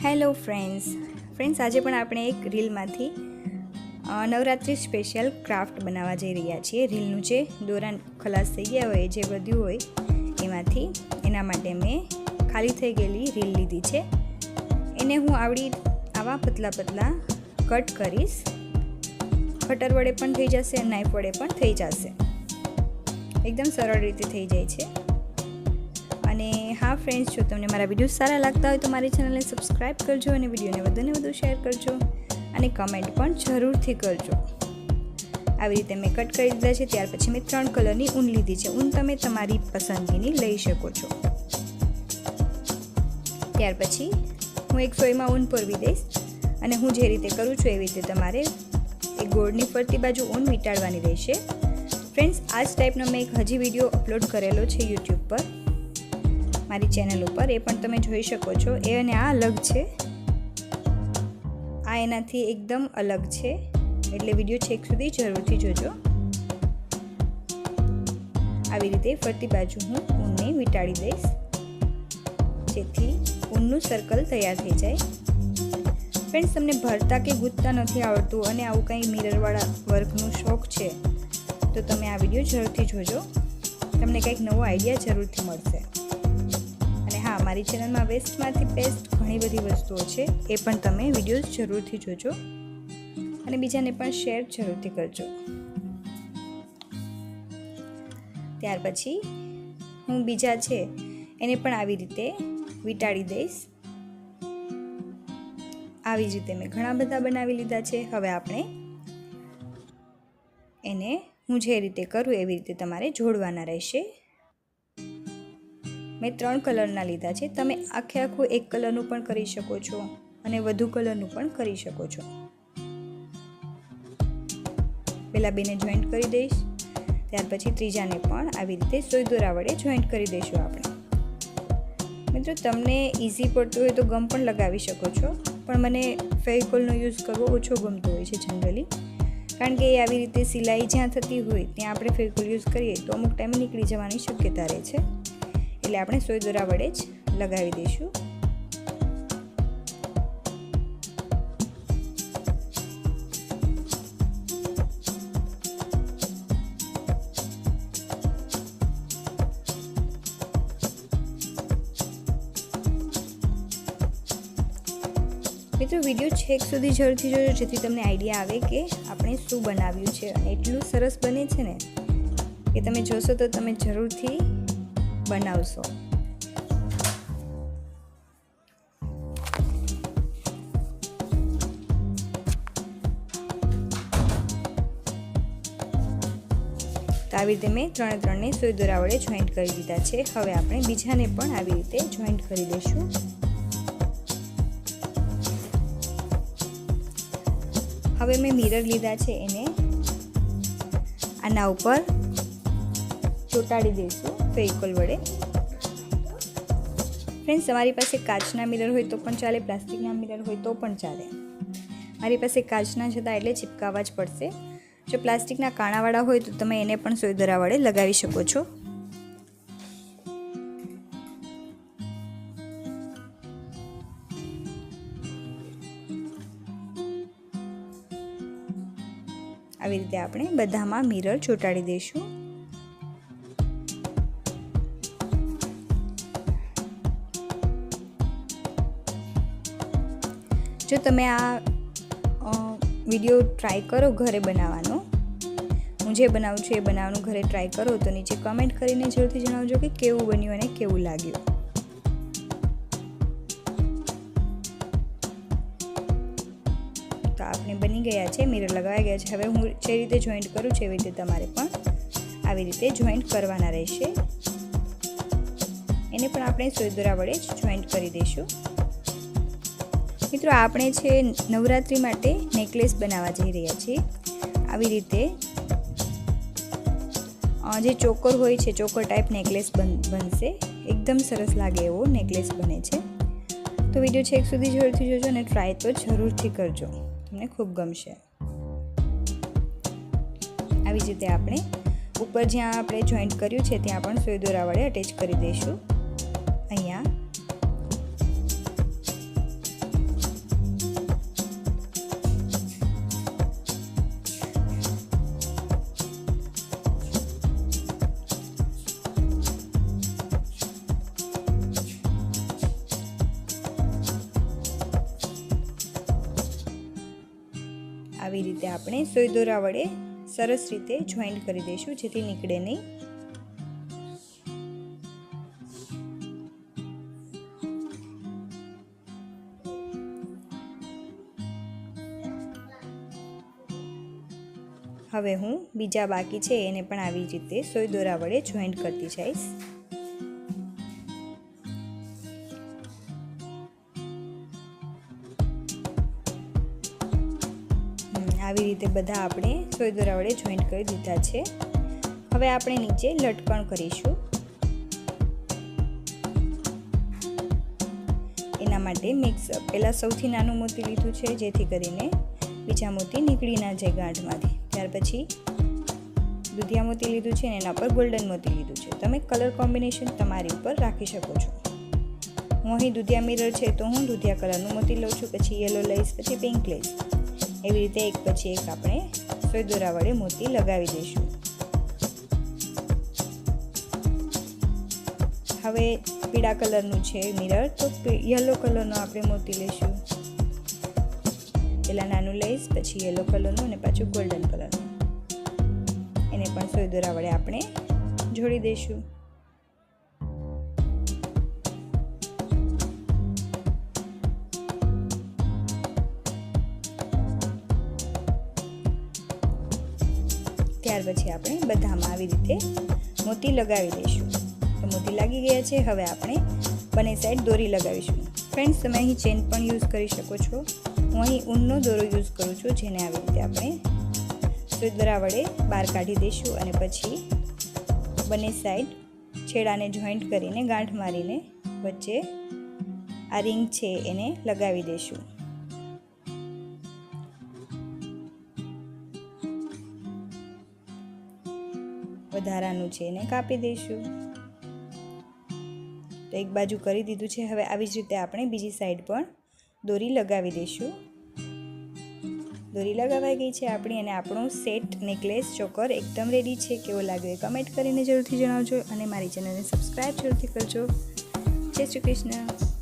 Hello friends આજે પણ આપણે એક રીલમાંથી નવરાત્રિ સ્પેશિયલ ક્રાફ્ટ બનાવવા જઈ રહ્યા છીએ. રીલનું જે દોરાન ખલાસ થઈ ગયા હોય, જે વધ્યું હોય એમાંથી એના માટે મેં ખાલી થઈ ગયેલી રીલ લીધી છે. એને હું આવા પતલા પતલા કટ કરીશ. કટર વડે પણ થઈ જશે અને નાઇફ વડે પણ થઈ જશે. એકદમ સરળ રીતે થઈ જાય છે. અને હા ફ્રેન્ડ્સ, જો તમને મારા વિડીયો સારા લાગતા હોય તો મારી ચેનલને સબસ્ક્રાઈબ કરજો અને વિડીયોને વધુને વધુ શેર કરજો અને કમેન્ટ પણ જરૂરથી કરજો. આવી રીતે મેં કટ કરી દીધા છે. ત્યાર પછી મેં 3 કલરની ઊન લીધી છે. ઊન તમે તમારી પસંદગીની લઈ શકો છો. ત્યાર પછી હું એક સોયમાં ઊન પરવી દઈશ અને હું જે રીતે કરું છું એવી રીતે તમારે એ ગોળની ફરતી બાજુ ઊન વીંટાળવાની રહેશે. ફ્રેન્ડ્સ, આ જ ટાઈપનો મેં એક હજી વિડીયો અપલોડ કરેલો છે યુટ્યુબ પર, મારી ચેનલ ઉપર. એ પણ તમે જોઈ શકો છો. એ અને આ અલગ છે, આ એનાથી એકદમ અલગ છે, એટલે વિડીયો છેક સુધી જરૂરથી જોજો. આવી રીતે ફરતી બાજુ હું ઊનને વીંટાળી દઈશ, જેથી ઊનનું સર્કલ તૈયાર થઈ જાય. ફ્રેન્ડ્સ, તમને ભરતા કે ગૂંથતા નથી આવડતું અને આવું કંઈ મિરરવાળા વર્કનું શોખ છે તો તમે આ વિડીયો જરૂરથી જોજો. તમને કંઈક નવો આઈડિયા જરૂરથી મળશે. હા, મારી ચેનલમાં વેસ્ટમાંથી બેસ્ટ ઘણી બધી વસ્તુઓ છે, એ પણ તમે વિડીયોઝ જરૂરથી જોજો અને બીજાને પણ શેર જરૂરથી કરજો. ત્યાર પછી હું બીજા છે એને પણ આવી રીતે વીંટાળી દઈશ. આવી જ રીતે મેં ઘણા બધા બનાવી લીધા છે. હવે આપણે એને હું જે રીતે કરું એવી રીતે તમારે જોડવાના રહેશે. મેં 3 કલરના લીધા છે. તમે આખું એક કલરનું પણ કરી શકો છો અને વધુ કલરનું પણ કરી શકો છો. પહેલાં બેને જોઈન્ટ કરી દઈશ. ત્યાર પછી ત્રીજાને પણ આવી રીતે સોય દોરા વડે જોઈન્ટ કરી દઈશું આપણે. મિત્રો, તમને ઇઝી પડતું હોય તો ગમ પણ લગાવી શકો છો, પણ મને ફેવિકોલનો યુઝ કરવો ઓછો ગમતો હોય છે જનરલી, કારણ કે આવી રીતે સિલાઈ જ્યાં થતી હોય ત્યાં આપણે ફેવિકોલ યુઝ કરીએ તો અમુક ટાઈમ નીકળી જવાની શક્યતા રહે છે. એટલે આપણે સોય દોરા વડે જ લગાવી દઈશું. મિત્રો, વિડીયો છેક સુધી જરૂરથી જોજો, જેથી તમને આઈડિયા આવે કે આપણે શું બનાવ્યું છે. અને એટલું સરસ બને છે ને કે તમે જોશો તો તમે જરૂરથી બનાવશો. તો આવી રીતે મેં 3ને સોય દોરા વડે જોઈન્ટ કરી દીધા છે. હવે આપણે બીજાને પણ આવી રીતે જોઈન્ટ કરી દઈશું. હવે મેં મિરર લીધા છે, એને આના ઉપર ચોંટાડી દઈશું ફેવિકોલ વડે. ફ્રેન્ડ્સ, તમારી પાસે કાચના મિરર હોય તો પણ ચાલે, પ્લાસ્ટિકના મિરર હોય તો પણ ચાલે. મારી પાસે કાચના જ હતા એટલે ચિપકાવવા જ પડશે. જો પ્લાસ્ટિકના કાણાવાળા હોય તો તમે એને પણ સોય દોરા વડે લગાવી શકો છો. આવી રીતે આપણે બધામાં મિરર ચોંટાડી દઈશું. જો તમે આ વિડીયો ટ્રાય કરો ઘરે બનાવવાનો, હું જે બનાવું છું એ બનાવવાનું ઘરે ટ્રાય કરો તો નીચે કમેન્ટ કરીને જરૂરથી જણાવજો કે કેવું બન્યું અને કેવું લાગ્યું. તો આપણે બની ગયા છે, મિરર લગાવી ગયા છે. હવે હું જે રીતે જોઈન્ટ કરું છું એવી રીતે તમારે પણ આવી રીતે જોઈન્ટ કરવાના રહેશે. એને પણ આપણે સોય દોરા વડે જ જોઈન્ટ કરી દઈશું. મિત્રો, આપણે છે નવરાત્રિ માટે નેકલેસ બનાવવા જઈ રહ્યા છીએ. આવી રીતે જે ચોકર હોય છે, ચોકર ટાઈપ નેકલેસ બનશે. એકદમ સરસ લાગે એવો નેકલેસ બને છે. તો વિડીયો છેક સુધી જરૂરથી જોજો અને ટ્રાય તો જરૂરથી કરજો, તમને ખૂબ ગમશે. આવી જ રીતે આપણે ઉપર જ્યાં આપણે જોઈન્ટ કર્યું છે ત્યાં પણ સોય દોરા વડે અટેચ કરી દઈશું. અહીંયા આવી રીતે આપણે સોય દોરા વડે સરસ રીતે જોઈન્ટ કરી દઈશું, જેથી નીકળે નહીં. હવે હું બીજા બાકી છે એને પણ આવી રીતે સોય દોરા વડે જોઈન્ટ કરતી જઈશ. આવી રીતે બધા આપણે સોય દોરા વડે જોઈન્ટ કરી દીધા છે. હવે આપણે નીચે લટકણ કરીશું. એના માટે મિક્સ પહેલાં સૌથી નાનું મોતી લીધું છે, જેથી કરીને બીજા મોતી નીકળી ના જાય ગાંઠમાંથી. ત્યાર પછી દુધિયા મોતી લીધું છે અને એના પર ગોલ્ડન મોતી લીધું છે. તમે કલર કોમ્બિનેશન તમારી ઉપર રાખી શકો છો. હું અહીં દુધિયા મિરર છે તો હું દુધિયા કલરનું મોતી લઉં છું, પછી યલો લઈશ, પછી પિંક લઈશ. એવી રીતે એક પછી એક આપણે સોય દોરા વડે મોતી લગાવી દઈશું. હવે પીળા કલરનું છે મિરર, તો યલો કલરનો આપણે મોતી લઈશું. પહેલાં નાનું લઈશ, પછી યલો કલરનું અને પાછું ગોલ્ડન કલરનું. એને પણ સોય દોરા વડે આપણે જોડી દઈશું. ત્યાર પછી આપણે બધામાં આવી રીતે મોતી લગાવી દઈશું. તો મોતી લાગી ગયા છે. હવે આપણે બંને સાઈડ દોરી લગાવીશું. ફ્રેન્ડ્સ, તમે અહીં ચેન પણ યુઝ કરી શકો છો. હું અહીં ઊનનો દોરો યુઝ કરું છું, જેને આવી રીતે આપણે સોય દોરા વડે બહાર કાઢી દઈશું અને પછી બંને સાઈડ છેડાને જોઈન્ટ કરીને ગાંઠ મારીને વચ્ચે આ રિંગ છે એને લગાવી દઈશું. વધારાનું છે એને કાપી દઈશું. તો એક બાજુ કરી દીધું છે. હવે આવી જ રીતે આપણે બીજી સાઈડ પણ દોરી લગાવી દઈશું. દોરી લગાવાઈ ગઈ છે આપણી, અને આપણું સેટ નેકલેસ ચોકર એકદમ રેડી છે. કેવો લાગ્યો એ કમેન્ટ કરીને જરૂરથી જણાવજો, અને મારી ચેનલને સબસ્ક્રાઈબ જરૂરથી કરજો. જય શ્રી કૃષ્ણ.